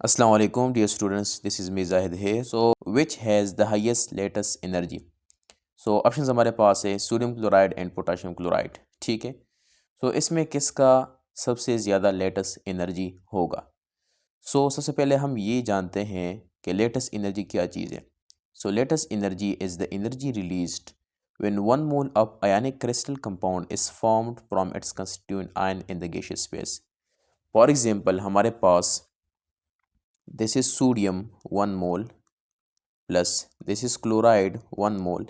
Assalamu alaikum dear students, this is me Zahid here. So which has the highest latest energy? So options हमारे पास है sodium chloride and potassium chloride. ठीक है, तो इसमें किसका सबसे ज़्यादा लेटेस्ट एनर्जी होगा? सबसे पहले हम ये जानते हैं कि लेटेस्ट एनर्जी क्या चीज़ है। Lattice energy is the energy released when 1 mole of ionic crystal compound is formed from its constituent ion in the gaseous space. For example, हमारे पास this is sodium 1 mole plus this is chloride 1 mole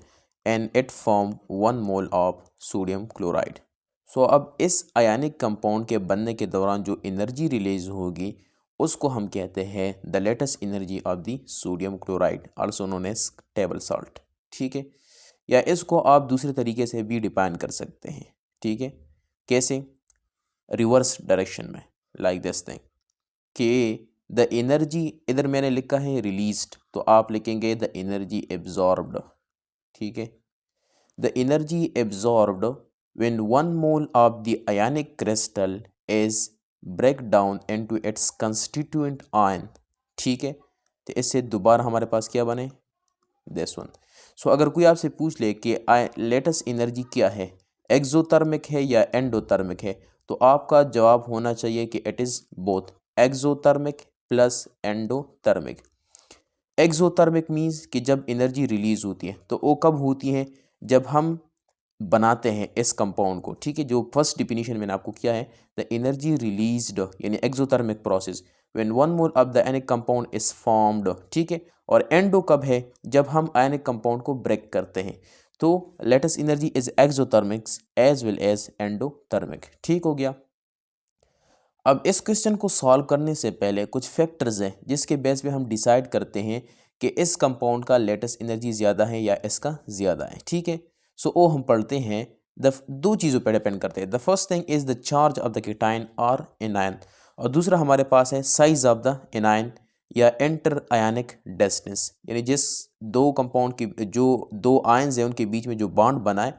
and it form 1 mole of sodium chloride. अब इस ionic compound के बनने के दौरान जो energy release होगी उसको हम कहते हैं the lattice energy of the sodium chloride, also known as table salt. ठीक है, या इसको आप दूसरे तरीके से भी डिफाइन कर सकते हैं। ठीक है, कैसे? रिवर्स डायरेक्शन में, लाइक दिस थिंग कि द एनर्जी, इधर मैंने लिखा है रिलीज्ड, तो आप लिखेंगे द एनर्जी एब्जॉर्ब्ड। ठीक है, the energy absorbed when 1 mole of the ionic crystal is break down into its constituent ion। ठीक है, तो इससे दोबारा हमारे पास क्या बने? This one. अगर कोई आपसे पूछ ले कि लेटेस्ट एनर्जी क्या है, एक्सोथर्मिक है या एंडोथर्मिक है, तो आपका जवाब होना चाहिए कि it is both, exothermic plus endothermic. Exothermic means कि जब एनर्जी रिलीज होती है तो वो कब होती है? जब हम बनाते हैं इस कंपाउंड को। ठीक है, जो फर्स्ट डिफिनीशन मैंने आपको किया है, द एनर्जी रिलीज्ड यानी exothermic process when 1 mole of the ionic compound is formed. ठीक है, और एंडो कब है? जब हम आयनिक कंपाउंड को ब्रेक करते हैं। तो lattice energy is exothermic as well as endothermic. ठीक हो गया। अब इस क्वेश्चन को सॉल्व करने से पहले कुछ फैक्टर्स हैं जिसके बेस पे हम डिसाइड करते हैं कि इस कंपाउंड का लेटेस्ट एनर्जी ज़्यादा है या इसका ज़्यादा है। ठीक है, वो हम पढ़ते हैं। दो चीज़ों पर डिपेंड करते हैं। The first thing is the charge of the cation और एनायन, और दूसरा हमारे पास है साइज ऑफ द एनायन या इंटर आयनिक डिस्टेंस, यानी जिस दो कंपाउंड की जो दो आयन्स हैं उनके बीच में जो बॉन्ड बना है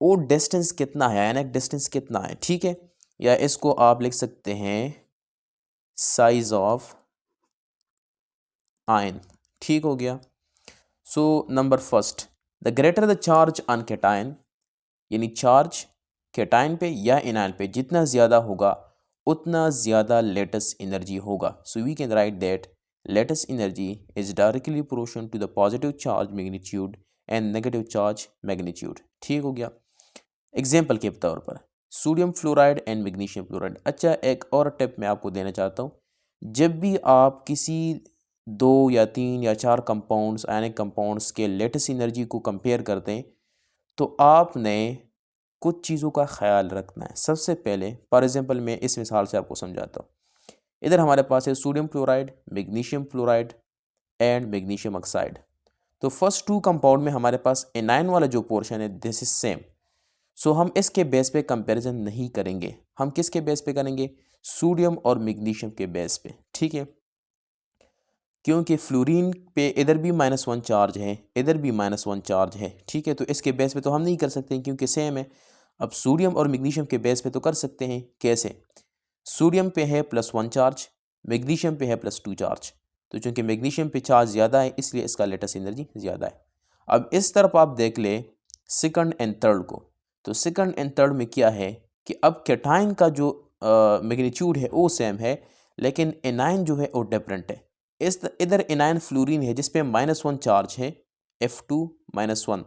वो डिस्टेंस कितना है, आयनिक डिस्टेंस कितना है। ठीक है, या इसको आप लिख सकते हैं साइज ऑफ आयन। ठीक हो गया। Number first, the greater the charge on cation, यानी चार्ज केटायन पे या एनायन पे जितना ज़्यादा होगा उतना ज़्यादा लेटेस्ट एनर्जी होगा। We can write that lattice energy is directly proportional to the positive charge magnitude and negative charge magnitude. ठीक हो गया। एग्जाम्पल के तौर पर sodium fluoride and magnesium fluoride. अच्छा, एक और टिप मैं आपको देना चाहता हूँ। जब भी आप किसी 2 या 3 या 4 कंपाउंड्स, आयनिक कंपाउंड्स के लेटेस्ट एनर्जी को कंपेयर करते हैं तो आपने कुछ चीज़ों का ख्याल रखना है। सबसे पहले फॉर एग्जांपल मैं इस मिसाल से आपको समझाता हूँ। इधर हमारे पास है sodium chloride, magnesium fluoride and magnesium oxide. तो फर्स्ट 2 कंपाउंड में हमारे पास एनायन वाला जो पोर्शन है दिस इज सेम। हम इसके बेस पे कंपैरिजन नहीं करेंगे। हम किसके बेस पे करेंगे? सोडियम और मैग्नीशियम के बेस पे। ठीक है, क्योंकि फ्लोरीन पे इधर भी -1 चार्ज है, इधर भी -1 चार्ज है। ठीक है, तो इसके बेस पे तो हम नहीं कर सकते क्योंकि सेम है। अब सोडियम और मैग्नीशियम के बेस पे तो कर सकते हैं। कैसे? सोडियम पे है +1 चार्ज, मैग्नीशियम पे है +2 चार्ज। तो चूंकि मैग्नीशियम पे चार्ज ज़्यादा है इसलिए इसका लेटेस्ट एनर्जी ज़्यादा है। अब इस तरफ आप देख ले सेकंड एंड थर्ड को। तो सेकंड एंड थर्ड में क्या है कि अब कैटायन का जो मैग्नीट्यूड है वो सेम है, लेकिन एनायन जो है वो डिफरेंट है। इधर एनायन फ्लोरीन है जिसपे -1 चार्ज है, F2-1।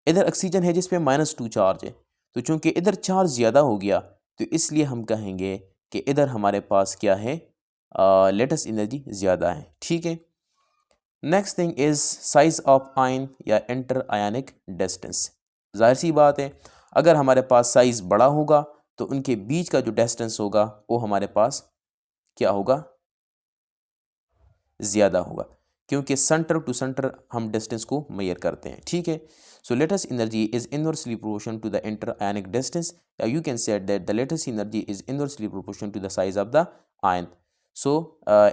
इधर ऑक्सीजन है जिसपे -2 चार्ज है। तो चूंकि इधर चार्ज ज़्यादा हो गया तो इसलिए हम कहेंगे कि इधर हमारे पास क्या है, लेटेस्ट एनर्जी ज़्यादा है। ठीक है। Next thing is size of ion या इंटर आयनिक डिस्टेंस। जाहिर सी बात है, अगर हमारे पास साइज बड़ा होगा तो उनके बीच का जो डिस्टेंस होगा वो हमारे पास क्या होगा? ज़्यादा होगा, क्योंकि सेंटर टू सेंटर हम डिस्टेंस को मेजर करते हैं। ठीक है, lattice energy is inversely proportional to the inter ionic distance, या you can say that the lattice energy is inversely proportional to the size of the ion.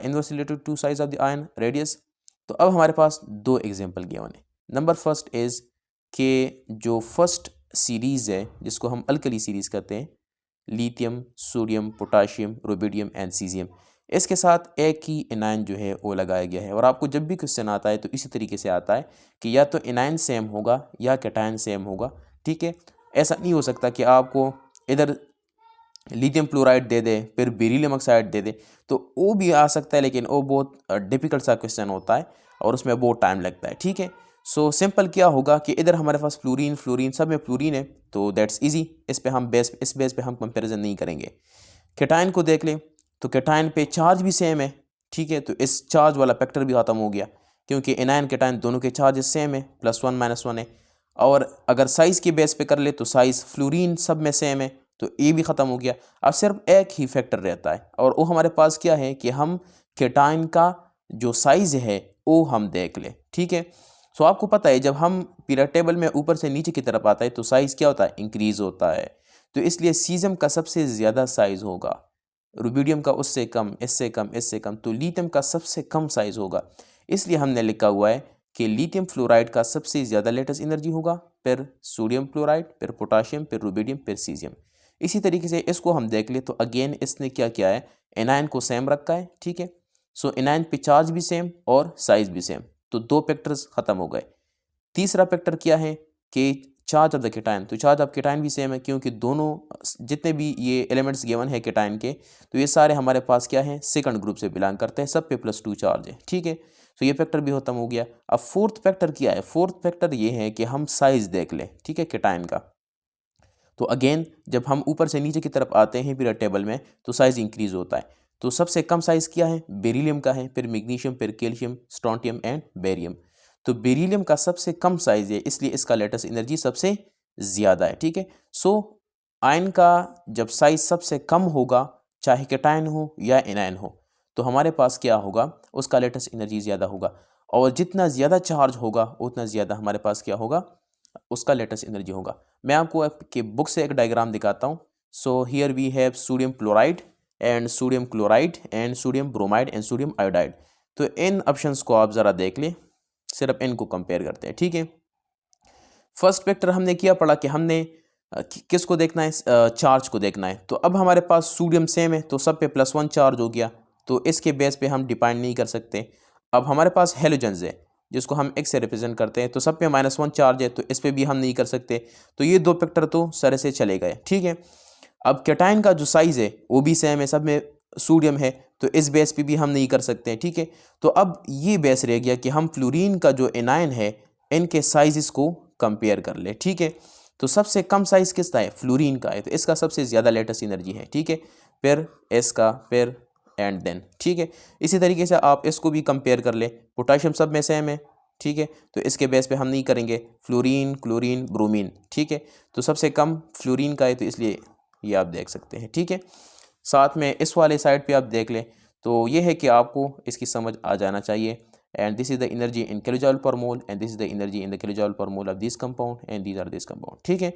Inversely related to size of the ion radius. तो अब हमारे पास 2 example given है। Number first is के जो first series है जिसको हम अल्कली सीरीज़ कहते हैं, lithium, sodium, potassium, rubidium and caesium. इसके साथ एक ही एनायन जो है वो लगाया गया है। और आपको जब भी क्वेश्चन आता है तो इसी तरीके से आता है कि या तो एनायन सेम होगा या कैटायन सेम होगा, ठीक है। ऐसा नहीं हो सकता कि आपको इधर लिथियम क्लोराइड दे दे फिर बेरिलियम ऑक्साइड दे दे, तो वो भी आ सकता है लेकिन वो बहुत डिफिकल्ट सा क्वेश्चन होता है और उसमें बहुत टाइम लगता है, ठीक है। सो सिंपल क्या होगा कि इधर हमारे पास फ्लोरीन फ्लोरीन सब में फ्लोरीन है, तो दैट्स इजी, इस पे हम इस बेस पे हम कंपैरिजन नहीं करेंगे। कैटायन को देख लें तो कैटायन पे चार्ज भी सेम है, ठीक है, तो इस चार्ज वाला फैक्टर भी ख़त्म हो गया क्योंकि एनायन कैटायन दोनों के चार्जेस सेम है, +1 -1 है। और अगर साइज़ के बेस पे कर ले तो साइज़ फ्लोरीन सब में सेम है, तो ये भी ख़त्म हो गया। अब सिर्फ एक ही फैक्टर रहता है और वो हमारे पास क्या है कि हम कैटायन का जो साइज़ है वो हम देख ले, ठीक है। सो आपको पता है जब हम पीरियड टेबल में ऊपर से नीचे की तरफ आता है तो साइज़ क्या होता है, इंक्रीज़ होता है। तो इसलिए सीज़ियम का सबसे ज़्यादा साइज़ होगा, रुबिडियम का उससे कम, इससे कम, इससे कम, तो लिथियम का सबसे कम साइज़ होगा। इसलिए हमने लिखा हुआ है कि लिथियम फ्लोराइड का सबसे ज़्यादा लेटेस्ट एनर्जी होगा, फिर सोडियम क्लोराइड, फिर पोटाशियम, फिर रुबिडियम, फिर सीज़ियम। इसी तरीके से इसको हम देख ले तो अगेन इसने क्या किया है, एनायन को सेम रखा है, ठीक है। सो एनायन पे चार्ज भी सेम और साइज़ भी सेम, तो दो फैक्टर्स ख़त्म हो गए। तीसरा फैक्टर क्या है कि चार्ज ऑफ द केटायन, तो चार्ज ऑफ केटायन भी सेम है क्योंकि दोनों जितने भी ये एलिमेंट्स गिवन है केटायन के, तो ये सारे हमारे पास क्या है, सेकंड ग्रुप से बिलोंग करते हैं, सब पे +2 चार्ज है, ठीक है। तो ये फैक्टर भी खत्म हो गया। अब फोर्थ फैक्टर क्या है, फोर्थ फैक्टर ये है कि हम साइज देख लें, ठीक है, केटायन का। तो अगेन जब हम ऊपर से नीचे की तरफ आते हैं पीरियड टेबल में तो साइज इंक्रीज होता है। तो सबसे कम साइज क्या है, बेरिलियम का है, फिर मैग्नीशियम, फिर कैल्शियम, स्ट्रोंटियम एंड बेरियम। तो बेरिलियम का सबसे कम साइज है इसलिए इसका लेटेस्ट एनर्जी सबसे ज़्यादा है, ठीक है। सो आयन का जब साइज सबसे कम होगा, चाहे कैटायन हो या एनायन हो, तो हमारे पास क्या होगा, उसका लेटेस्ट एनर्जी ज़्यादा होगा। और जितना ज़्यादा चार्ज होगा उतना ज़्यादा हमारे पास क्या होगा, उसका लेटेस्ट एनर्जी होगा। मैं आपको आपके बुक से एक डायग्राम दिखाता हूँ। So here we have sodium chloride and sodium chloride and sodium bromide and sodium iodide. तो इन ऑप्शंस को आप ज़रा देख लें, सिर्फ इनको कंपेयर करते हैं, ठीक है। फर्स्ट वेक्टर हमने किया पढ़ा कि हमने किसको देखना है, चार्ज को देखना है। तो अब हमारे पास सोडियम सेम है तो सब पे +1 चार्ज हो गया, तो इसके बेस पे हम डिपेंड नहीं कर सकते। अब हमारे पास हेलोजन्स है जिसको हम x से रिप्रेजेंट करते हैं, तो सब पे -1 चार्ज है तो इस पे भी हम नहीं कर सकते, तो ये दो फैक्टर तो सर से चले गए, ठीक है। अब कैटायन का जो साइज़ है वो भी सेम है, सब में सोडियम है, तो इस बेस पे भी हम नहीं कर सकते हैं, ठीक है। तो अब ये बेस रह गया कि हम फ्लोरीन का जो एनायन है इनके साइज़ को कंपेयर कर ले, ठीक है। तो सबसे कम साइज़ किसका है, फ्लोरीन का है, तो इसका सबसे ज़्यादा लेटेस्ट एनर्जी है, ठीक है। फिर इसका, फिर एंड देन, ठीक है। इसी तरीके से आप इसको भी कंपेयर कर ले, पोटाशियम सब में सेम है, ठीक है, तो इसके बेस पे हम नहीं करेंगे, फ्लोरीन, क्लोरीन, ब्रोमीन, ठीक है। तो सबसे कम फ्लोरीन का है तो इसलिए ये आप देख सकते हैं, ठीक है। साथ में इस वाले साइड पे आप देख लें तो ये है कि आपको इसकी समझ आ जाना चाहिए। And this is the energy in kilojoule per mole and this is the energy in the kilojoule per mole of this compound and these are this compound, ठीक है।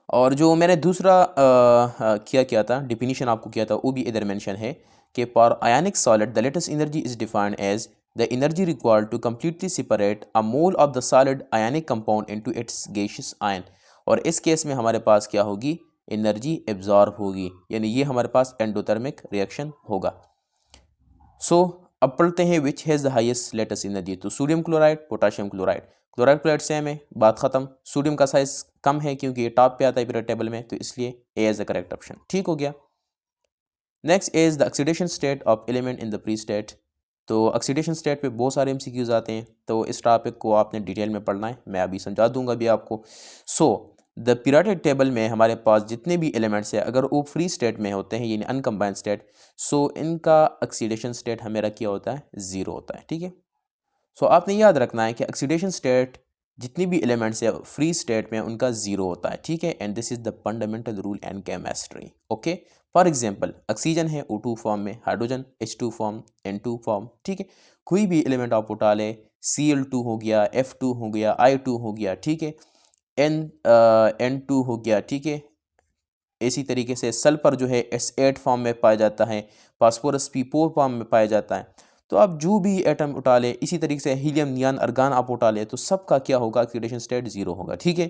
और जो मैंने दूसरा किया था डिफिनीशन आपको किया था वो भी इधर मेंशन है कि for ionic solid the lattice energy is defined as the energy required to completely separate a mole of the solid ionic compound into its gaseous ion. और इस केस में हमारे पास क्या होगी, एनर्जी एब्जॉर्ब होगी, यानी ये हमारे पास एंडोथर्मिक रिएक्शन होगा। सो अब पढ़ते हैं which has the highest latest energy. तो sodium chloride, potassium chloride, chloride chloride same है, बात खत्म। सोडियम का साइज कम है क्योंकि ये टॉप पे आता है पीरियड टेबल में, तो इसलिए ए इज द करेक्ट ऑप्शन, ठीक हो गया। Next is the oxidation state of element in the pre state. तो ऑक्सीडेशन स्टेट पे बहुत सारे एमसीक्यूज आते हैं, तो इस टॉपिक को आपने डिटेल में पढ़ना है, मैं अभी समझा दूंगा भी आपको। सो द पीरियोडिक टेबल में हमारे पास जितने भी एलिमेंट्स हैं अगर वो फ्री स्टेट में होते हैं यानी अनकम्बाइंड स्टेट, सो इनका ऑक्सीडेशन स्टेट हमें क्या होता है, 0 होता है, ठीक है। सो आपने याद रखना है कि ऑक्सीडेशन स्टेट जितनी भी एलिमेंट्स है फ्री स्टेट में उनका 0 होता है, ठीक है। And this is the fundamental rule and chemistry, okay. For example oxygen है O2 फॉर्म में, hydrogen H2 form, N2 form, ठीक है। कोई भी एलिमेंट आप उठा ले, Cl2 हो गया, F2 हो गया, I2 हो गया, ठीक है, N2 हो गया, ठीक है। इसी तरीके से सल्फर जो है S8 फॉर्म में पाया जाता है, फास्फोरस P4 फॉर्म में पाया जाता है। तो आप जो भी एटम उठा ले, इसी तरीके से हीलियम, नियॉन, आर्गन आप उठा ले, तो सबका क्या होगा, ऑक्सीडेशन स्टेट 0 होगा, ठीक है।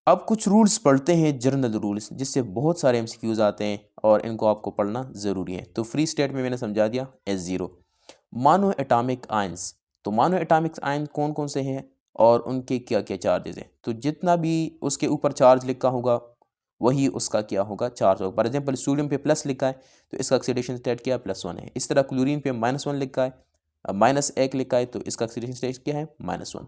अब कुछ रूल्स पढ़ते हैं, जनरल रूल्स, जिससे बहुत सारे एमसीक्यूज आते हैं और इनको आपको पढ़ना ज़रूरी है। तो फ्री स्टेट में मैंने समझा दिया S0। मानो एटॉमिक आयंस, तो मानो एटॉमिक आयन कौन कौन से हैं और उनके क्या क्या चार्जेस हैं। तो जितना भी उसके ऊपर चार्ज लिखा होगा वही उसका क्या होगा, चार्ज होगा। फॉर एग्जांपल सोडियम पे प्लस लिखा है तो इसका ऑक्सीडेशन स्टेट क्या है, +1 है। इस तरह क्लोरीन पे -1 लिखा है, -1 लिखा है तो इसका ऑक्सीडेशन स्टेट क्या है, -1।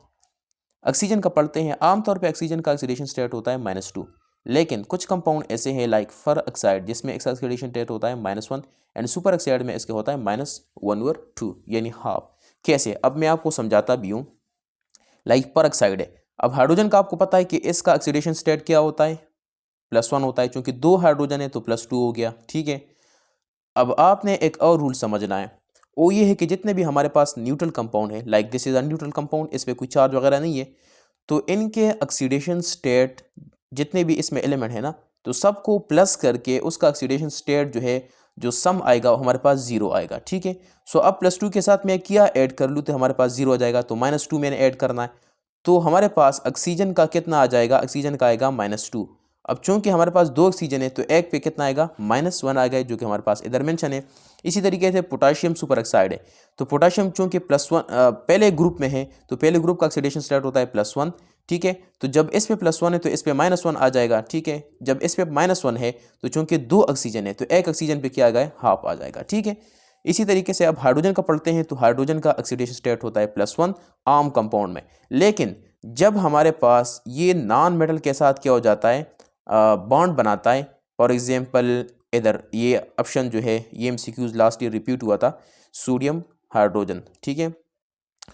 ऑक्सीजन का पढ़ते हैं, आमतौर पे ऑक्सीजन का ऑक्सीडेशन स्टेट होता है -2, लेकिन कुछ कंपाउंड ऐसे हैं लाइक फर ऑक्साइड जिसमें इसका ऑक्सीडेशन स्टेट होता है -1 एंड सुपर ऑक्साइड में इसका होता है -1/2 यानी हाफ। कैसे, अब मैं आपको समझाता भी हूँ। लाइक पर ऑक्साइड है, अब हाइड्रोजन का आपको पता है कि इसका ऑक्सीडेशन स्टेट क्या होता है, +1 होता है, क्योंकि 2 हाइड्रोजन है तो +2 हो गया। ठीक है, अब आपने एक और रूल समझना है, वो ये है कि जितने भी हमारे पास न्यूट्रल कंपाउंड है, like this is a neutral compound, इस पर कोई चार्ज वगैरह नहीं है, तो इनके ऑक्सीडेशन स्टेट जितने भी इसमें एलिमेंट है ना, तो सबको प्लस करके उसका ऑक्सीडेशन स्टेट जो है, जो सम आएगा वो हमारे पास 0 आएगा। ठीक है, सो अब +2 के साथ मैं क्या ऐड कर लूँ तो हमारे पास 0 आ जाएगा, तो -2 मैंने ऐड करना है, तो हमारे पास ऑक्सीजन का कितना आ जाएगा, ऑक्सीजन का आएगा -2। अब चूंकि हमारे पास 2 ऑक्सीजन है तो एक पे कितना आएगा, -1 आ गया, जो कि हमारे पास इधर मेंशन है। इसी तरीके से पोटाशियम सुपर ऑक्साइड है, तो पोटाशियम चूंकि +1 पहले ग्रुप में है तो पहले ग्रुप का ऑक्सीडेशन स्टार्ट होता है +1। ठीक है, तो जब इस पे +1 है तो इस पे -1 आ जाएगा। ठीक है, जब इस पे -1 है तो चूंकि 2 ऑक्सीजन है तो एक ऑक्सीजन पे क्या आ गया, हाफ आ जाएगा। ठीक है, इसी तरीके से अब हाइड्रोजन का पढ़ते हैं, तो हाइड्रोजन का ऑक्सीडेशन स्टेट होता है +1 आम कंपाउंड में, लेकिन जब हमारे पास ये नॉन मेटल के साथ क्या हो जाता है, बॉन्ड बनाता है। फॉर एग्जांपल इधर ये ऑप्शन जो है ये एमसीक्यूज लास्ट ईयर रिपीट हुआ था, सोडियम हाइड्रोजन। ठीक है,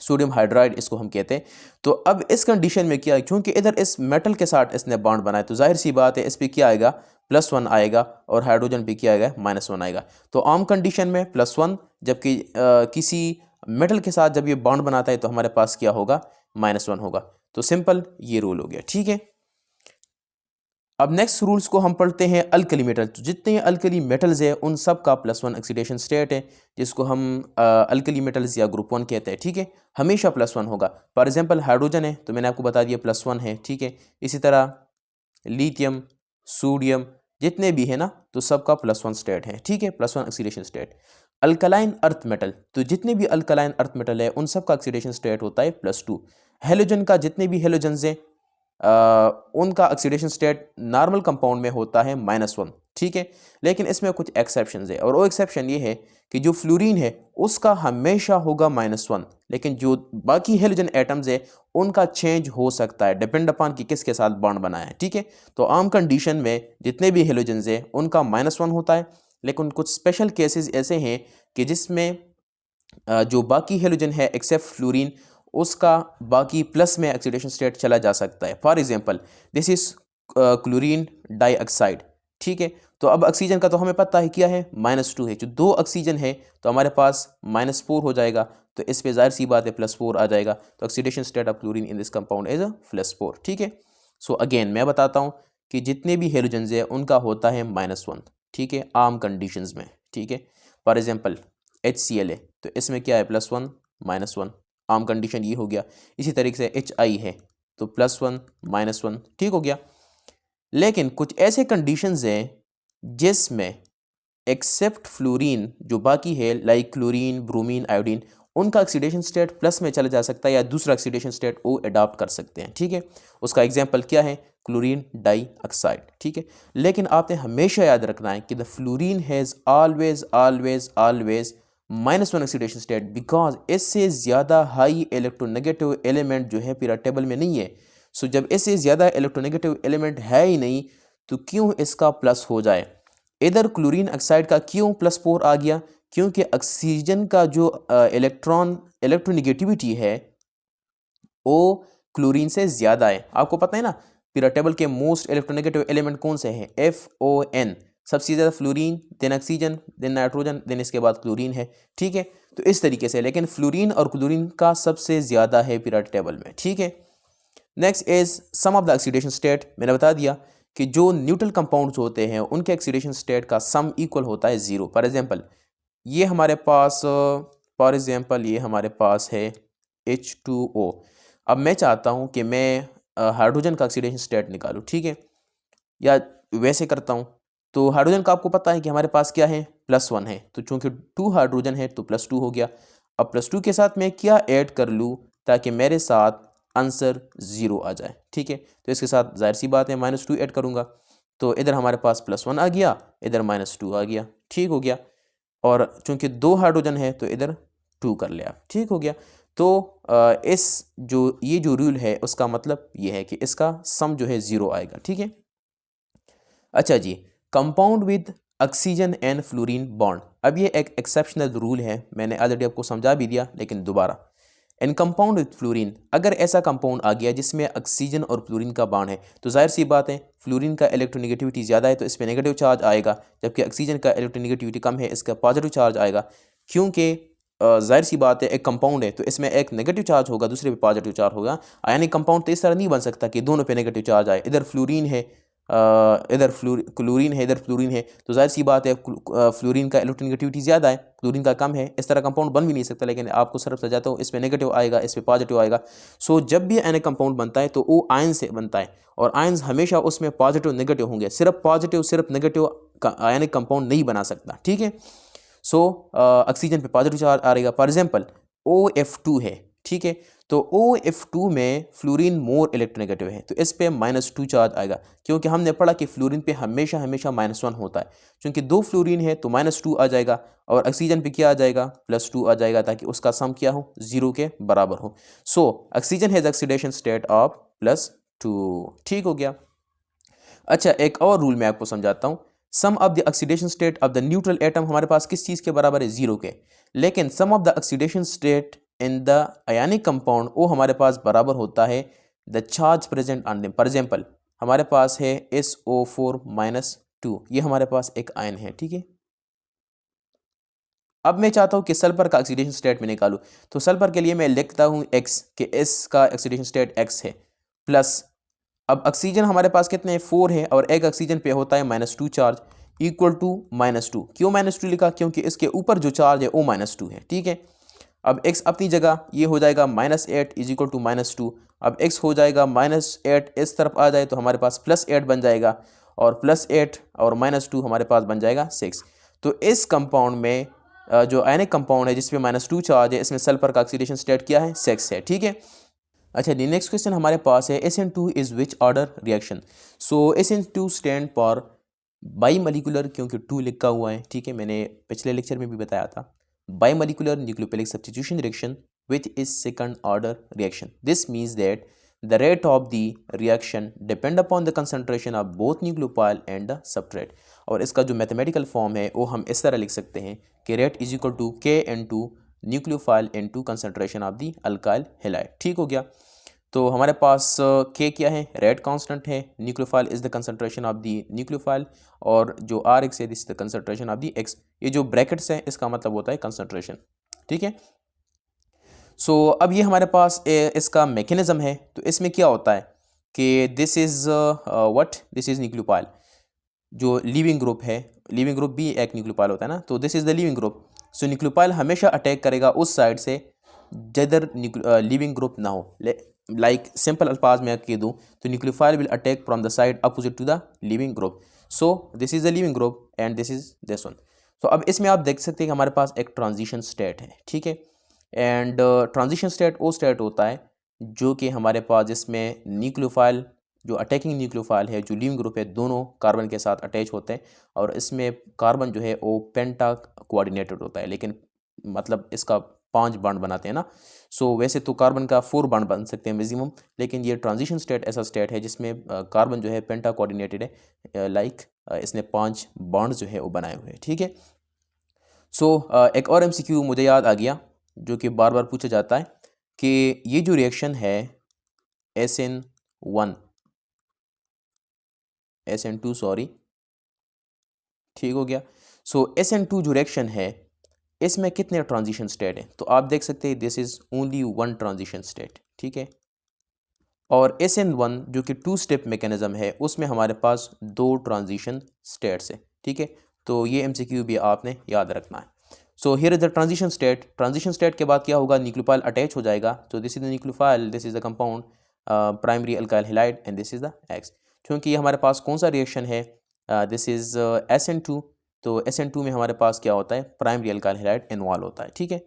सोडियम हाइड्राइड इसको हम कहते हैं। तो अब इस कंडीशन में क्या है, क्योंकि इधर इस मेटल के साथ इसने बॉन्ड बनाया तो जाहिर सी बात है इस पे क्या आएगा, +1 आएगा, और हाइड्रोजन पे क्या आएगा, -1 आएगा। तो आम कंडीशन में +1, जबकि किसी मेटल के साथ जब ये बॉन्ड बनाता है तो हमारे पास क्या होगा, -1 होगा। तो सिंपल ये रूल हो गया। ठीक है, अब नेक्स्ट रूल्स को हम पढ़ते हैं अल्कली मेटल। तो जितने अल्कली मेटल्स है उन सब का +1 ऑक्सीडेशन स्टेट है, जिसको हम अल्कली मेटल्स या ग्रुप 1 कहते हैं। ठीक है, हमेशा +1 होगा। फॉर एग्जांपल हाइड्रोजन है तो मैंने आपको बता दिया +1 है। ठीक है, इसी तरह लिथियम, सोडियम, जितने भी है ना तो सबका +1 स्टेट है। ठीक है, +1 oxidation state. Alkaline earth metal, तो जितने भी अल्कलाइन अर्थ मेटल है उन सब का ऑक्सीडेशन स्टेट होता है +2। हेलोजन का जितने भी हेलोजन्स हैं उनका ऑक्सीडेशन स्टेट नॉर्मल कंपाउंड में होता है -1। ठीक है, लेकिन इसमें कुछ एक्सेप्शंस है, और वो एक्सेप्शन ये है कि जो फ्लोरीन है उसका हमेशा होगा -1, लेकिन जो बाकी हेलोजन एटम्स है उनका चेंज हो सकता है, डिपेंड अपॉन कि किसके साथ बॉन्ड बनाया है। ठीक है, तो आम कंडीशन में जितने भी हेलोजन्स है उनका -1 होता है, लेकिन कुछ स्पेशल केसेस ऐसे हैं कि जिसमें जो बाकी हेलोजन है एक्सेप्ट फ्लोरीन उसका बाकी प्लस में ऑक्सीडेशन स्टेट चला जा सकता है। For example this is chlorine dioxide. ठीक है, तो अब ऑक्सीजन का तो हमें पता है क्या है, -2 है, जो 2 ऑक्सीजन है तो हमारे पास -4 हो जाएगा, तो इस पे जाहिर सी बात है +4 आ जाएगा, तो oxidation state of chlorine in this compound is +4। ठीक है, सो अगेन मैं बताता हूँ कि जितने भी हेलोजन्स है उनका होता है -1। ठीक है, आम कंडीशंस में। ठीक है, फॉर एग्जांपल HCl है तो इसमें क्या है, +1 -1, आम कंडीशन ये हो गया। इसी तरीके से HI है तो +1 -1, ठीक हो गया। लेकिन कुछ ऐसे कंडीशंस हैं जिसमें एक्सेप्ट फ्लोरीन जो बाकी है लाइक क्लोरीन, ब्रोमीन, आयोडीन, उनका ऑक्सीडेशन स्टेट प्लस में चला जा सकता है या दूसरा ऑक्सीडेशन स्टेट वो अडॉप्ट कर सकते हैं। ठीक है, उसका एग्जांपल क्या है, क्लोरीन डाइऑक्साइड। ठीक है, लेकिन आपने हमेशा याद रखना है कि the fluorine has always always always -1 oxidation state, because इससे ज़्यादा हाई इलेक्ट्रोनेगेटिव एलिमेंट जो है पीरियड टेबल में नहीं है। सो जब इससे ज़्यादा इलेक्ट्रोनेगेटिव एलिमेंट है ही नहीं तो क्यों इसका प्लस हो जाए। इधर क्लोरीन ऑक्साइड का क्यों +4 आ गया, क्योंकि ऑक्सीजन का जो इलेक्ट्रोनिगेटिविटी है वो क्लोरीन से ज़्यादा है। आपको पता है ना पीरियड टेबल के मोस्ट इलेक्ट्रोनेगेटिव एलिमेंट कौन से हैं, FON, सबसे ज़्यादा fluorine, then oxygen, then nitrogen, then इसके बाद क्लोरीन है। ठीक है, तो इस तरीके से, लेकिन फ्लोरीन और क्लोरीन का सबसे ज़्यादा है पीरियड टेबल में। ठीक है, next is sum of the oxidation state. मैंने बता दिया कि जो न्यूट्रल कंपाउंड्स होते हैं उनके ऑक्सीडेशन स्टेट का सम इक्वल होता है 0। फॉर एग्जांपल ये हमारे पास ये हमारे पास है H2O। अब मैं चाहता हूँ कि मैं हाइड्रोजन का ऑक्सीडेशन स्टेट निकालूँ, ठीक है, या वैसे करता हूँ। तो हाइड्रोजन का आपको पता है कि हमारे पास क्या है, +1 है, तो चूंकि 2 हाइड्रोजन है तो +2 हो गया। अब +2 के साथ मैं क्या ऐड कर लूँ ताकि मेरे साथ आंसर 0 आ जाए, ठीक है। तो इसके साथ जाहिर सी बात है -2 ऐड करूँगा, तो इधर हमारे पास +1 आ गया, इधर -2 आ गया, ठीक हो गया। और चूंकि 2 हाइड्रोजन है तो इधर 2 कर लिया, ठीक हो गया। तो ये जो रूल है उसका मतलब ये है कि इसका सम जो है 0 आएगा, ठीक है। अच्छा जी, compound with oxygen and fluorine bond. अब ये एक एक्सेप्शनल रूल है, मैंने ऑलरेडी आपको समझा भी दिया, लेकिन दोबारा। इन कंपाउंड विद फ्लोरीन, अगर ऐसा कंपाउंड आ गया जिसमें ऑक्सीजन और फ्लोरीन का बॉन्ड है, तो जाहिर सी बात है फ्लोरीन का इलेक्ट्रोनेगेटिविटी ज़्यादा है तो इस पर नेगेटिव चार्ज आएगा, जबकि ऑक्सीजन का इलेक्ट्रोनेगेटिविटी कम है, इसका पॉजिटिव चार्ज आएगा। क्योंकि जाहिर सी बात है एक कंपाउंड है तो इसमें एक नेगेटिव चार्ज होगा, दूसरे पे पॉजिटिव चार्ज होगा। यानी कंपाउंड तो इस तरह नहीं बन सकता कि दोनों पे नेगेटिव चार्ज आए, इधर फ्लोरीन है, इधर क्लोरीन है, इधर फ्लोरीन है, तो जाहिर सी बात है फ्लोरीन का इलेक्ट्रोनेगेटिविटी ज़्यादा है, क्लोरीन का कम है, इस तरह कंपाउंड बन भी नहीं सकता। लेकिन आपको सिर्फ समझाता हूँ, इस पे नेगेटिव आएगा, इस पे पॉजिटिव आएगा। सो जब भी एन कंपाउंड बनता है तो वो आयन से बनता है, और आयन्स हमेशा उसमें पॉजिटिव नेगेटिव होंगे, सिर्फ पॉजिटिव सिर्फ नेगेटिव आयनिक कंपाउंड नहीं बना सकता, ठीक है। सो ऑक्सीजन पे पॉजिटिव चार्ज आ रहेगा, फॉर एग्जांपल OF2 है, ठीक है, तो OF2 में फ्लोरीन मोर इलेक्ट्रोनेगेटिव है तो इस पे -2 चार्ज आएगा, क्योंकि हमने पढ़ा कि फ्लोरीन पे हमेशा हमेशा -1 होता है। क्योंकि 2 फ्लोरीन है तो -2 आ जाएगा, और ऑक्सीजन पे क्या आ जाएगा, +2 आ जाएगा, ताकि उसका सम क्या हो, 0 के बराबर हो। So oxygen has oxidation state of +2, ठीक हो गया। अच्छा, एक और रूल मैं आपको समझाता हूँ। Sum of the oxidation state of the neutral atom हमारे पास किस चीज़ के बराबर है, 0 के। लेकिन sum of the oxidation state in the ionic compound वो हमारे पास बराबर होता है the charge present on them. For example हमारे पास है SO4-2, ये हमारे पास एक आयन है, ठीक है। अब मैं चाहता हूँ कि सल्फर का ऑक्सीडेशन स्टेट में निकालूँ, तो सल्फर के लिए मैं लिखता हूँ X, कि S का ऑक्सीडेशन स्टेट X है, प्लस अब ऑक्सीजन हमारे पास कितने हैं, 4 है, और एक ऑक्सीजन पे होता है -2 चार्ज, इक्वल टू -2। क्यों -2 लिखा, क्योंकि इसके ऊपर जो चार्ज है वो -2 है, ठीक है। अब x अपनी जगह, ये हो जाएगा -8 इज इक्वल टू -2। अब x हो जाएगा -8, इस तरफ आ जाए तो हमारे पास +8 बन जाएगा, और +8 और -2 हमारे पास बन जाएगा 6। तो इस कंपाउंड में जो आयनिक कंपाउंड है जिसमें -2 चार्ज है, इसमें सल्फर का ऑक्सीडेशन स्टेट क्या है, 6 है, ठीक है। अच्छा जी, नेक्स्ट क्वेश्चन हमारे पास है SN2 is which order reaction. So SN2 stand for by molecular, क्योंकि 2 लिखा हुआ है, ठीक है, मैंने पिछले लेक्चर में भी बताया था। By molecular nucleophilic substitution reaction which is second order reaction. This means that the rate of the reaction depend upon the concentration of both nucleophile and the substrate. और इसका जो मैथमेटिकल फॉर्म है वो हम इस तरह लिख सकते हैं कि rate is equal to K nucleophile into concentration of the alkyl halide, ठीक हो गया। तो हमारे पास K क्या है, रेट कांस्टेंट है, nucleophile is the concentration of the nucleophile, और जो Rx है this is the concentration of the X। ये जो ब्रैकेट्स है इसका मतलब होता है कंसंट्रेशन, ठीक है। सो अब ये हमारे पास इसका मैकेनिज्म है, तो इसमें क्या होता है कि this is this is nucleophile, जो लिविंग ग्रुप है, लिविंग ग्रुप भी एक न्यूक्लियोफाइल होता है ना, तो this is the leaving group. So nucleophile हमेशा अटैक करेगा उस साइड से जिधर लिविंग ग्रुप ना हो। लाइक सिंपल अल्फाज में कह दूँ तो nucleophile will attack from the side opposite to the leaving group. So this is the leaving group and this is this one. तो अब इसमें आप देख सकते हैं कि हमारे पास एक ट्रांजिशन स्टेट है, ठीक है। एंड ट्रांजिशन स्टेट वो स्टेट होता है जो कि हमारे पास जिसमें न्यूक्लियोफाइल, जो अटैकिंग न्यूक्लियोफाइल है, जो लिविंग ग्रुप है, दोनों कार्बन के साथ अटैच होते हैं, और इसमें कार्बन जो है वो पेंटा कोऑर्डिनेटेड होता है, लेकिन मतलब इसका 5 बॉन्ड बनाते हैं ना। सो वैसे तो कार्बन का 4 बॉन्ड बन सकते हैं मैक्सिमम, लेकिन ये ट्रांजिशन स्टेट ऐसा स्टेट है जिसमें कार्बन जो है पेंटा कोऑर्डिनेटेड है, लाइक इसने 5 बॉन्ड जो है वो बनाए हुए हैं, ठीक है। सो एक और MCQ मुझे याद आ गया जो कि बार बार पूछा जाता है कि ये जो रिएक्शन है SN1 SN2 सॉरी, ठीक हो गया। सो SN2 जो रिएक्शन है इसमें कितने ट्रांजिशन स्टेट हैं, तो आप देख सकते हैं this is only 1 transition state, ठीक है। और SN1 जो कि 2 स्टेप मैकेनिज्म है उसमें हमारे पास 2 ट्रांजिशन स्टेट्स है, ठीक है। तो ये MCQ भी आपने याद रखना है। So here is the transition state. Transition state के बाद क्या होगा, न्यूक्लियोफाइल अटैच हो जाएगा, तो this is the nucleophile, this is the compound, primary alkyl halide and this is the X। क्योंकि ये हमारे पास कौन सा रिएक्शन है, दिस इज़ SN2, तो SN2 में हमारे पास क्या होता है, प्राइमरी अल्काइल हैलाइड इन्वॉल्व होता है, ठीक है।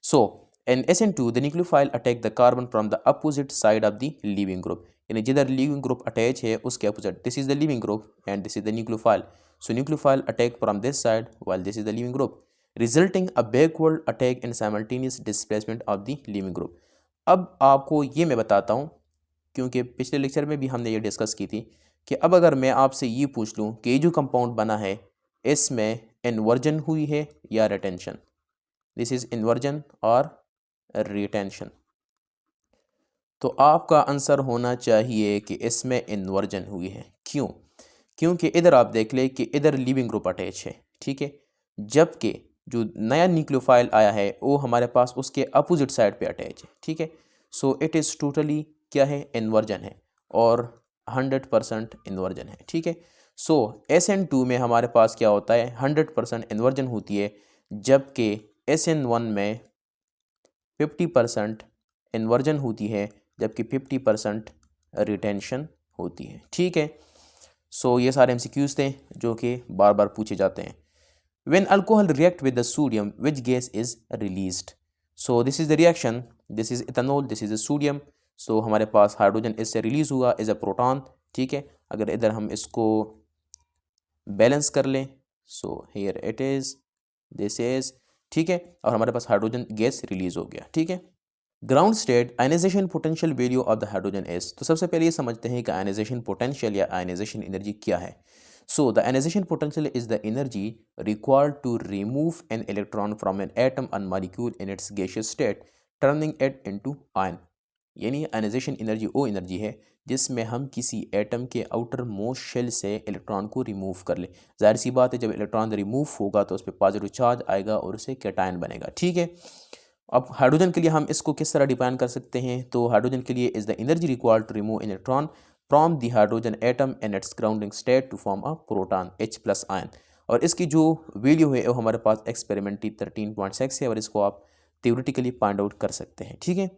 सो इन SN2 the nucleophile attack the carbon from the opposite side of the leaving group, यानी जिधर लिविंग ग्रुप अटैच है उसके opposite, this is the leaving group and this is the nucleophile, so nucleophile attack from this side while this is the leaving group, resulting a backward attack and simultaneous displacement of the leaving group. अब आपको ये मैं बताता हूँ, क्योंकि पिछले lecture में भी हमने ये डिस्कस की थी कि अब अगर मैं आपसे ये पूछ लूँ कि ये जो कंपाउंड बना है इसमें इन्वर्जन हुई है या रिटेंशन, दिस इज इन्वर्जन और रिटेंशन, तो आपका आंसर होना चाहिए कि इसमें इन्वर्जन हुई है। क्यों? क्योंकि इधर आप देख ले कि इधर लिविंग ग्रुप अटैच है, ठीक है, जबकि जो नया न्यूक्लियोफाइल आया है वो हमारे पास उसके अपोजिट साइड पे अटैच है, ठीक है। सो इट इज़ टोटली क्या है, इन्वर्जन है और 100% इन्वर्जन है, ठीक है। सो SN2 में हमारे पास क्या होता है, 100% इन्वर्जन होती है, जबकि SN1 में 50% इन्वर्जन होती है, जबकि 50% रिटेंशन होती है, ठीक है। सो ये सारे MCQs थे जो कि बार बार पूछे जाते हैं। When alcohol react with the sodium, which gas is released? So this is the reaction, this is ethanol, this is the sodium. So हमारे पास हाइड्रोजन इससे रिलीज हुआ इज अ प्रोटॉन, ठीक है। अगर इधर हम इसको बैलेंस कर लें, so here it is, this is, ठीक है, और हमारे पास हाइड्रोजन गैस रिलीज हो गया, ठीक है। Ground state ionisation potential value of the hydrogen is, तो सबसे पहले ये समझते हैं कि आयनाइजेशन पोटेंशियल या आयनाइजेशन एनर्जी क्या है। So the ionisation potential is the energy required to remove an electron from an atom and molecule in its gaseous state turning it into ion, यानी आयनाइजेशन एनर्जी वो energy है जिसमें हम किसी atom के outer most shell से electron को remove कर ले। जाहिर सी बात है जब इलेक्ट्रॉन रिमूव होगा तो उस पर पॉजिटिव चार्ज आएगा और उसे कैटायन बनेगा, ठीक है। अब हाइड्रोजन के लिए हम इसको किस तरह डिफाइन कर सकते हैं, तो हाइड्रोजन के लिए is the energy required to remove electron from the hydrogen atom in its grounding state to form a proton H+ ion, और इसकी जो वैल्यू है वो हमारे पास एक्सपेरिमेंटली 13.6 है और इसको आप थ्योरेटिकली फाइंड आउट कर सकते हैं, ठीक है।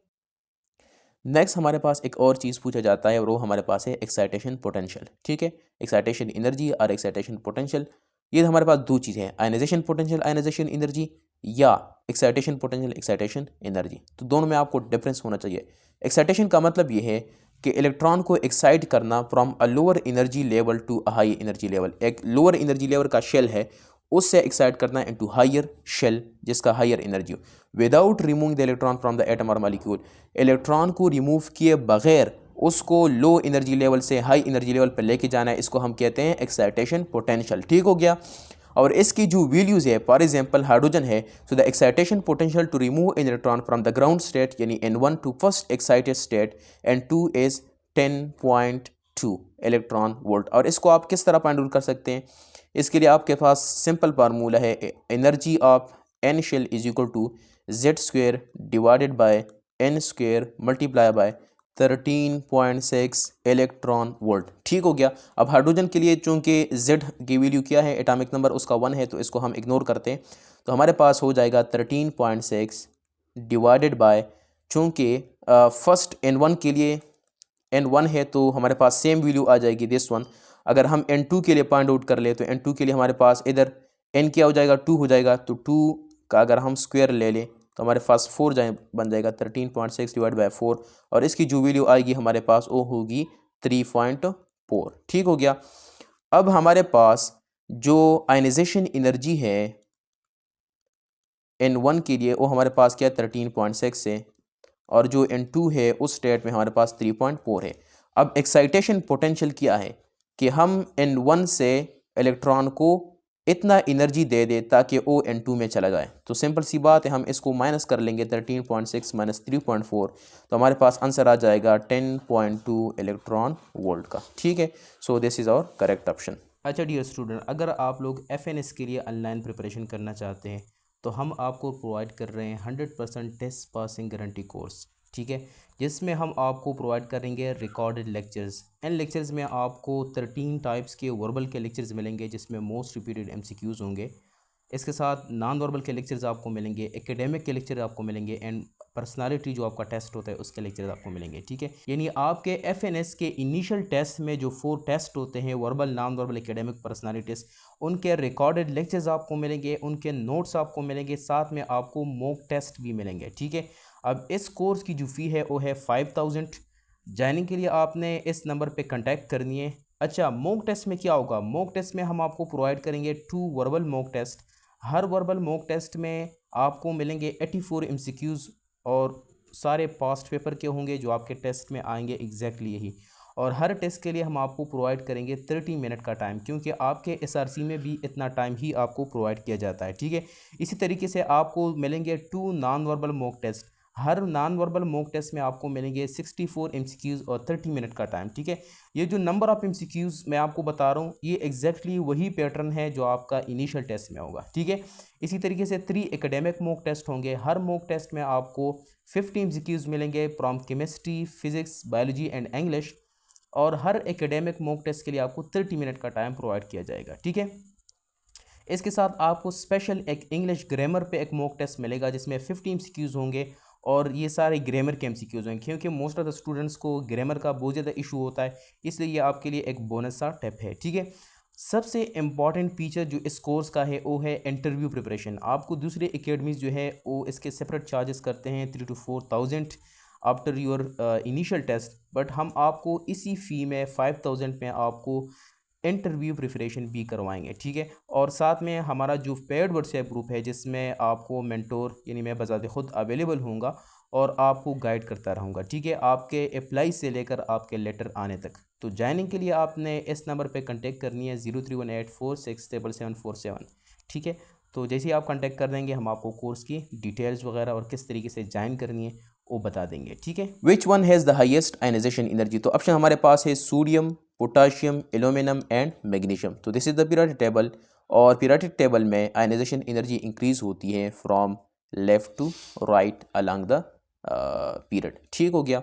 नेक्स्ट हमारे पास एक और चीज़ पूछा जाता है और वो हमारे पास है एक्साइटेशन पोटेंशियल, ठीक है। एक्साइटेशन एनर्जी और एक्साइटेशन पोटेंशियल, ये हमारे पास दो चीज़ें हैं, आयनाइजेशन पोटेंशियल आयनाइजेशन एनर्जी या एक्साइटेशन पोटेंशियल एक्साइटेशन एनर्जी, तो दोनों में आपको डिफरेंस होना चाहिए। एक्साइटेशन का मतलब ये है कि इलेक्ट्रॉन को एक्साइट करना from a lower energy level to a high energy level, एक लोअर एनर्जी लेवल का शेल है उससे एक्साइट करना इनटू हायर शेल जिसका हायर एनर्जी हो, without removing the electron from the atom और मॉलिक्यूल, इलेक्ट्रॉन को रिमूव किए बगैर उसको लो एनर्जी लेवल से हाई एनर्जी लेवल पर लेके जाना है, इसको हम कहते हैं एक्साइटेशन पोटेंशियल, ठीक हो गया। और इसकी जो वैल्यूज़ है, फॉर एग्जांपल हाइड्रोजन है, so the excitation potential to remove an electron from the ground state यानी N1 to first excited state N2 is 10.2 electron volt. और इसको आप किस तरह फाइंड आउट कर सकते हैं, इसके लिए आपके पास सिंपल फार्मूला है, energy of an shell is equal to Z² divided by N² multiply by 13.6 electron volt, ठीक हो गया। अब हाइड्रोजन के लिए चूंकि Z की वैल्यू क्या है, एटॉमिक नंबर उसका 1 है, तो इसको हम इग्नोर करते हैं, तो हमारे पास हो जाएगा 13.6 डिवाइडेड बाय, चूंकि फर्स्ट N1 के लिए N1 है तो हमारे पास सेम वैल्यू आ जाएगी दिस वन। अगर हम N2 के लिए फाइंड आउट कर ले तो N2 के लिए हमारे पास इधर N क्या हो जाएगा, 2 हो जाएगा, तो 2 का अगर हम स्क्वायर ले लें तो हमारे पास 4 बन जाएगा, 13.6 डिवाइड बाय 4, और इसकी जो वैल्यू आएगी हमारे पास वो होगी 3.4, ठीक हो गया। अब हमारे पास जो आयनाइजेशन एनर्जी है N1 के लिए वो हमारे पास क्या 13.6 है, और जो N2 है उस स्टेट में हमारे पास 3.4 है। अब एक्साइटेशन पोटेंशियल क्या है कि हम N1 से इलेक्ट्रॉन को इतना एनर्जी दे दे ताकि वो N2 में चला जाए, तो सिंपल सी बात है, हम इसको माइनस कर लेंगे 13.6 माइनस 3.4, तो हमारे पास आंसर आ जाएगा 10.2 इलेक्ट्रॉन वोल्ट का, ठीक है। So this is our correct option. अच्छा डियर स्टूडेंट, अगर आप लोग FNS के लिए ऑनलाइन प्रिपरेशन करना चाहते हैं तो हम आपको प्रोवाइड कर रहे हैं 100% टेस्ट पासिंग गारंटी कोर्स, ठीक है, जिसमें हम आपको प्रोवाइड करेंगे रिकॉर्डेड लेक्चर्स। इन लेक्चर्स में आपको 13 टाइप्स के वर्बल के लेक्चर्स मिलेंगे जिसमें मोस्ट रिपीटेड MCQs होंगे। इसके साथ नॉन वर्बल के लेक्चर्स आपको मिलेंगे, एकेडमिक के लेक्चर आपको मिलेंगे, एंड पर्सनालिटी जो आपका टेस्ट होता है उसके लेक्चर्स आपको मिलेंगे, ठीक है। यानी आपके एफएनएस के इनिशियल टेस्ट में जो 4 टेस्ट होते हैं, verbal, non verbal, academic, personality test, उनके रिकॉर्डेड लेक्चर्स आपको मिलेंगे, उनके नोट्स आपको मिलेंगे, साथ में आपको मॉक टेस्ट भी मिलेंगे, ठीक है। अब इस कोर्स की जो फ़ी है वो है 5000। ज्वाइनिंग के लिए आपने इस नंबर पे कांटेक्ट करनी है। अच्छा, मॉक टेस्ट में क्या होगा? मॉक टेस्ट में हम आपको प्रोवाइड करेंगे 2 वर्बल मॉक टेस्ट। हर वर्बल मॉक टेस्ट में आपको मिलेंगे 84 एमसीक्यूज़ और सारे पास्ट पेपर के होंगे जो आपके टेस्ट में आएंगे एग्जैक्टली यही। और हर टेस्ट के लिए हम आपको प्रोवाइड करेंगे 30 मिनट का टाइम, क्योंकि आपके एसआरसी में भी इतना टाइम ही आपको प्रोवाइड किया जाता है, ठीक है। इसी तरीके से आपको मिलेंगे 2 नॉन वर्बल मॉक टेस्ट। हर नॉन वर्बल मॉक टेस्ट में आपको मिलेंगे 64 एमसीक्यूज़ और 30 मिनट का टाइम, ठीक है। ये जो नंबर ऑफ एमसीक्यूज़ मैं आपको बता रहा हूँ ये एग्जैक्टली वही पैटर्न है जो आपका इनिशियल टेस्ट में होगा, ठीक है। इसी तरीके से 3 एकेडमिक मॉक टेस्ट होंगे। हर मॉक टेस्ट में आपको 50 एमसीक्यूज़ मिलेंगे from chemistry, physics, biology and English. और हर एकेडमिक मॉक टेस्ट के लिए आपको 30 मिनट का टाइम प्रोवाइड किया जाएगा, ठीक है। इसके साथ आपको स्पेशल एक इंग्लिश ग्रामर पे एक मॉक टेस्ट मिलेगा जिसमें 50 एमसीक्यूज़ होंगे और ये सारे ग्रामर के एमसीक्यूज़ होंगे, क्योंकि मोस्ट ऑफ द स्टूडेंट्स को ग्रामर का बहुत ज़्यादा इशू होता है, इसलिए ये आपके लिए एक बोनस सा टिप है, ठीक है। सबसे इम्पॉर्टेंट फीचर जो इस कोर्स का है वो है इंटरव्यू प्रिपरेशन। आपको दूसरे एकेडमीज जो है वो इसके सेपरेट चार्जेस करते हैं 3 to 4000 after your initial test, but हम आपको इसी फ़ी में 5000 में आपको इंटरव्यू प्रिपरेशन भी करवाएंगे, ठीक है। और साथ में हमारा जो पेड व्हाट्सएप ग्रुप है जिसमें आपको मेंटोर यानी मैं बजाते खुद अवेलेबल होऊंगा और आपको गाइड करता रहूँगा, ठीक है, आपके अप्लाई से लेकर आपके लेटर आने तक। तो ज्वाइनिंग के लिए आपने इस नंबर पे कांटेक्ट करनी है 0318467747, ठीक है। तो जैसे ही आप कांटेक्ट कर देंगे हम आपको कोर्स की डिटेल्स वगैरह और किस तरीके से ज्वाइन करनी है वो बता देंगे, ठीक है। Which one has the highest ionization energy? तो ऑप्शन हमारे पास है sodium, potassium, aluminium and magnesium. तो this is the periodic table, और पीरियोडिक टेबल में आयनाइजेशन एनर्जी इंक्रीज होती है from left to right along the period, ठीक हो गया,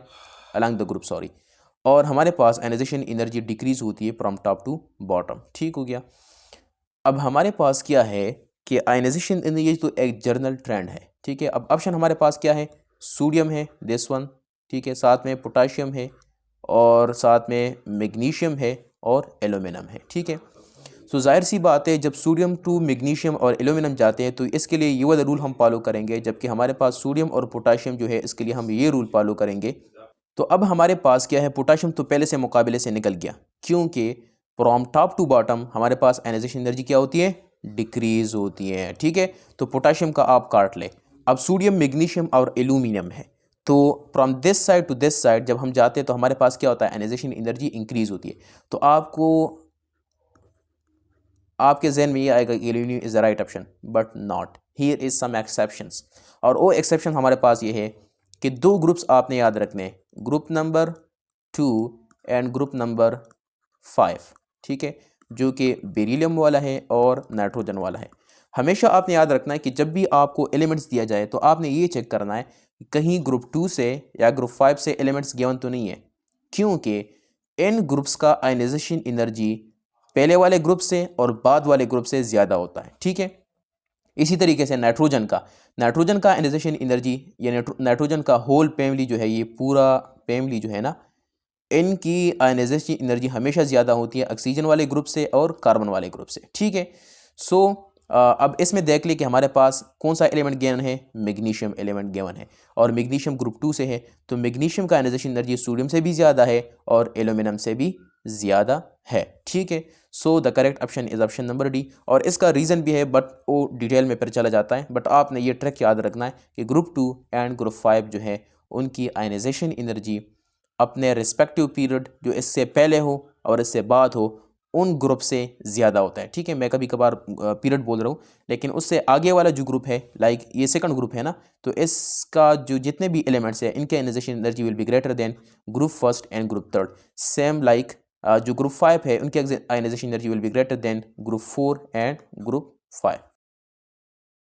अलॉन्ग द ग्रुप, सॉरी। और हमारे पास आयनाइजेशन एनर्जी डिक्रीज होती है फ्रॉम टॉप टू बॉटम, ठीक हो गया। अब हमारे पास क्या है कि आयनाइजेशन एनर्जी तो एक जर्नल ट्रेंड है, ठीक है। अब ऑप्शन हमारे पास क्या है? सोडियम है, दिस वन, ठीक है, साथ में पोटाशियम है और साथ में मैग्नीशियम है और एल्यूमिनियम है, ठीक है। सो जाहिर सी बात है जब सोडियम टू मैग्नीशियम और एल्यूमिनियम जाते हैं तो इसके लिए ये वाला रूल हम फॉलो करेंगे, जबकि हमारे पास सोडियम और पोटाशियम जो है इसके लिए हम ये रूल फॉलो करेंगे। तो अब हमारे पास क्या है, पोटाशियम तो पहले से मुकाबले से निकल गया, क्योंकि फ्रॉम टॉप टू बॉटम हमारे पास आयनाइजेशन एनर्जी क्या होती है? डिक्रीज होती है, ठीक है। तो पोटाशियम का आप काट ले। अब सोडियम, मैग्नीशियम और एल्यूमिनियम है, तो from this side to this side जब हम जाते हैं तो हमारे पास क्या होता है? आयनाइजेशन एनर्जी इंक्रीज होती है। तो आपके जहन में ये आएगा कि aluminium is the right option, but not, here is some exceptions. और वो एक्सेप्शन हमारे पास ये है कि 2 ग्रुप्स आपने याद रखने, group number 2 and group number 5, ठीक है, जो कि बेरिलियम वाला है और नाइट्रोजन वाला है। हमेशा आपने याद रखना है कि जब भी आपको एलिमेंट्स दिया जाए तो आपने ये चेक करना है कि कहीं ग्रुप 2 से या ग्रुप 5 से एलिमेंट्स गिवन तो नहीं है, क्योंकि इन ग्रुप्स का आयनाइजेशन एनर्जी पहले वाले ग्रुप से और बाद वाले ग्रुप से ज़्यादा होता है, ठीक है। इसी तरीके से नाइट्रोजन का आयनाइजेशन एनर्जी, या नाइट्रोजन का होल फैमिली जो है, ये पूरा फैमिली जो है ना, इनकी आयनाइजेशन एनर्जी हमेशा ज़्यादा होती है ऑक्सीजन वाले ग्रुप से और कार्बन वाले ग्रुप से, ठीक है। सो अब इसमें देख ली कि हमारे पास कौन सा एलिमेंट गिवन है? मैग्नीशियम एलिमेंट गिवन है, और मैग्नीशियम ग्रुप 2 से है, तो मैग्नीशियम का आयनाइजेशन एनर्जी सोडियम से भी ज़्यादा है और एल्यूमिनियम से भी ज़्यादा है, ठीक है। So the correct option is option number D. और इसका रीज़न भी है, बट वो डिटेल में फिर चला जाता है, बट आपने ये ट्रिक याद रखना है कि ग्रुप 2 एंड ग्रुप 5 जो है उनकी आयनाइजेशन एनर्जी अपने रिस्पेक्टिव पीरियड जो इससे पहले हो और इससे बाद हो उन ग्रुप से ज़्यादा होता है, ठीक है। मैं कभी कभार पीरियड बोल रहा हूँ, लेकिन उससे आगे वाला जो ग्रुप है, लाइक ये सेकंड ग्रुप है ना, तो इसका जो जितने भी एलिमेंट्स है इनके ionisation energy will be greater than group first and group third. Same like जो ग्रुप 5 है उनकी ionisation energy will be greater than group 4 and group 5।